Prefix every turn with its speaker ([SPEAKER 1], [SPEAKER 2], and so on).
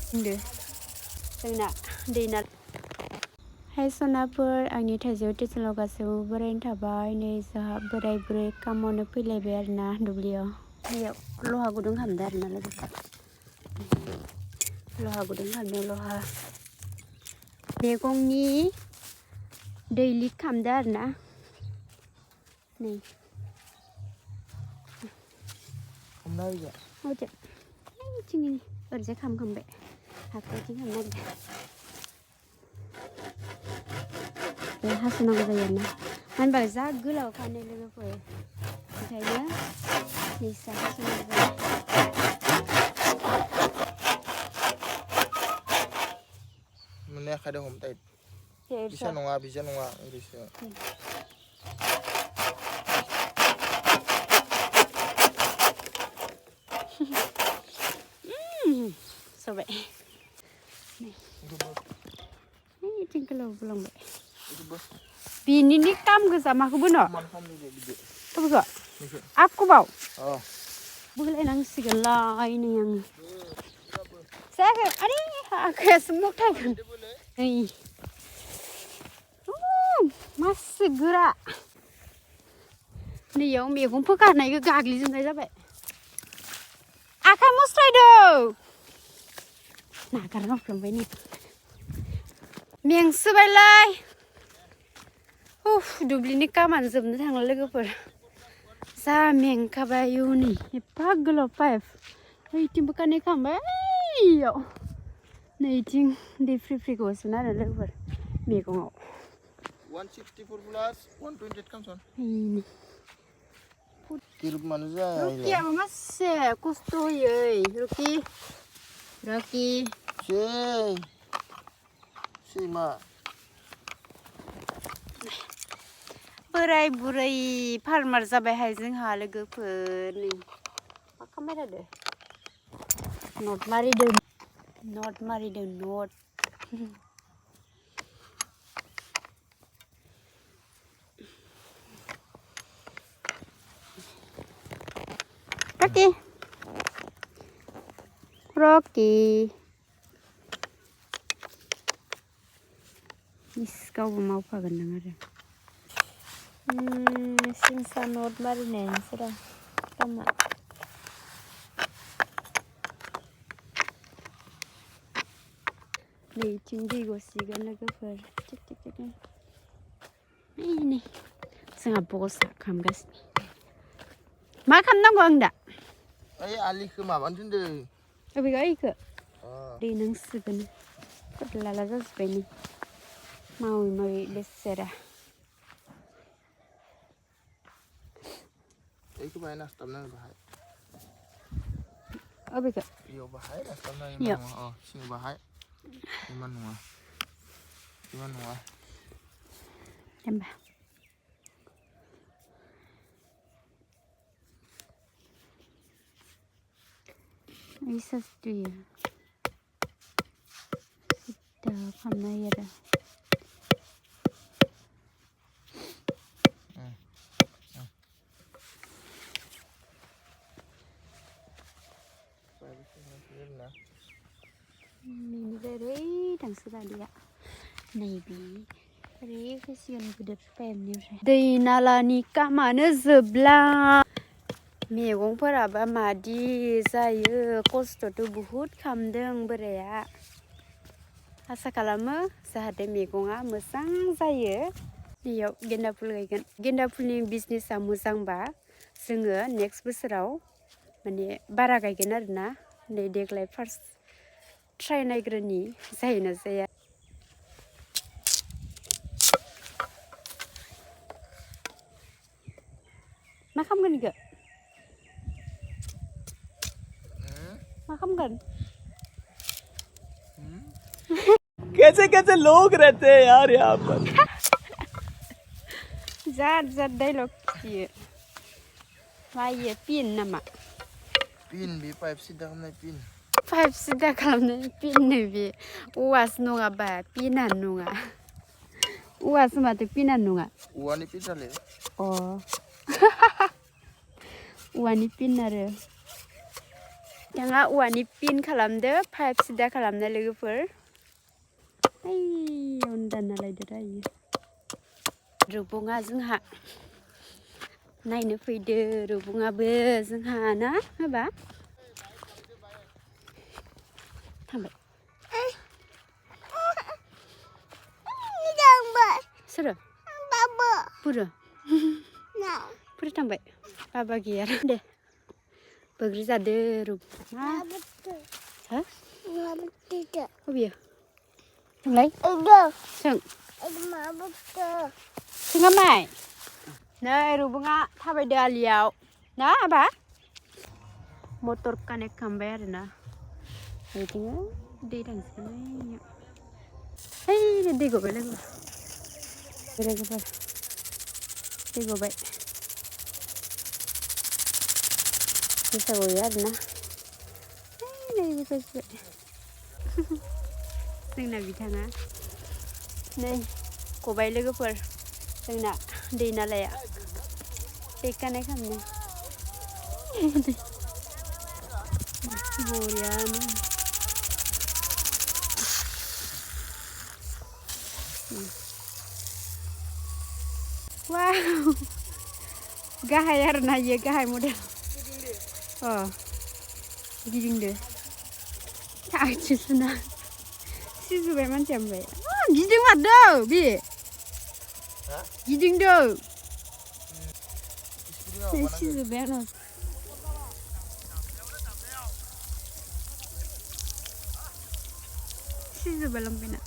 [SPEAKER 1] दे जोंना दैना हाय सनाफोर आंनि थाइजौ टिउसनाव गासैबो बोरायनो थाबाय नै जोंहा बोराय बुरै खामावनो फैलायबाय आरोना दुब्लियाव बेयाव लहा गुदुं खालामदों आरोना लोगोफोर लहा गुदुं खालामदों लहा मैगंनि दै लिक खालामदों आरोना नै
[SPEAKER 2] हमना होजा
[SPEAKER 1] हजों ओइथिंनि ओरैजाय खालामखांबाय हाखौ इथिं खालामनो नागिरदों बे हास'नांगौ जायो आरोना मानो होनबा जा गोलाव खानो लोगोफोर ओंखायनो निसा हास'नांगौ जायो
[SPEAKER 2] मोननै आखाइजों हमथाय बिसा नङा ओरैसो
[SPEAKER 1] सबाय इथिं गोलाव बुलांबाय बिनिनि काम गोजा माखौबो न' बेखौ आखुबाव बोलायनांसिगोनलाय नै आङो जायाखै आरे आखायासो मथागोन नै मासे गोरा नैयाव मैगं फोखानायखौ गाग्लिजोबनाय जाबाय आखाइ मुस्रायदों नागारना हरफ्लांबाय नै मेंसोबायलाय दुब्लिनि कामानो जोबनो थांला लोगोफोर जा मेंखाबाय आयौ नै एफा गोलाव पाइप ओइथिंबो कानेक्ट खालामबाय ओइयाव नैथिं दै फ्रि फ्रि गसोना आरो लोगोफोर मैगङाव
[SPEAKER 2] 164 प्लास 128 खामसन किरुब मानो जाया
[SPEAKER 1] रुकियाबो मासे खस्थ' होयै रुकि
[SPEAKER 2] सैमा
[SPEAKER 1] बोराय बुरै फार्मार जाबायहाय जोंहा लोगोफोर नै मा खालामबाय थादो नट मारिदों नट Rocky गावबो मावफागोन नों आरो सिंसा नट मारिनायसोरा कामा नैथिं दै गसिगोन लोगोफोर थिक नै जोंहा बसा खालामगासिनो मा खालामनांगौ आं दा
[SPEAKER 2] ओइ आलिखौ माबानो दोनदों
[SPEAKER 1] अबेगा इखो दै नांसिगोन फोरलाला जाजोब्बाय नै मावै बेसेरा
[SPEAKER 2] এইটো বাই নাস্তাম না বাহাই
[SPEAKER 1] अबेगा
[SPEAKER 2] ইও বাহাই নাস্তাম না ইমান নङा সিং বাহাই ইমান নङा
[SPEAKER 1] होमबा ऐसा स्टुयो सिद्दा खालामनो हायो आरो बेनिफ्राय ओरै थांसै गारिया नैबे ओरै फैसिगोन गिदिर पाइपनिफ्राय दै नालानि कामानो जोबला मैगंफोराबा मादि जायो खस्थ'थ' बुहुद खालामदों बोराया आसा खालामो जाहाथे मैगङा मोजां जायो बेयाव गेन्दा फुल गायगोन गेन्दा फुलनि बिजनेसा मोजांबा जोङो नेक्स्ट बोसोराव माने बारा गायगोन आरोना नै देग्लाय फार्स्ट ट्राय नायग्रोनि जायोना जाया मा खालामगोन इखो मा खालामगोन
[SPEAKER 2] कैसे लोग रहते हैं यार यहाँ पर
[SPEAKER 1] जात डायलग खिथियो मायो पिन नामा
[SPEAKER 2] पिन बे पाइप सिदा खालामनाय पिन
[SPEAKER 1] पाइप सिदा खालामनाय पिननो बे औवासो नङाबा पिनानो नङा औवासो माथो पिनानो नङा
[SPEAKER 2] औवानि पिन जाले
[SPEAKER 1] औवानि पिन आरो Yang औवानि पिन खालामदो पाइप सिदा खालामनाय लोगोफोर ओइ उन्दाना लायदो दायो रुबुङा जोंहा नायनो फैदो रुबुङाबो जोंहा ना हाबा थांबाय सोरो पुरो पुरो थांबाय बाबा गैया दे बैग्रि जादो रुबुङा हो बबेयो थांलाय सों सोङा माइ नै रुबुङा थाबायदो आलियाव ना आबा मटर कानेक्ट खालामबाय आरोना बिदिनो दै थांसै ओइ दै गबाय लोगोफोर दै गबाय गोसा गयो आरोना नै फैबाय जोंना बिथाङा नै गबाय लोगोफोर जोंना दै नालाया दै कानेक्ट खालामनो बरियानो वाव गाहाय आरोना इयो गाहाय मडेल गिदिंदो आथिंसुना सिजुबाय मानसिया ओमफ्राय गिदिं मारदो बे गिदिंदो सिजुबाय आंनाव सिजुबाय लंपेन्टआ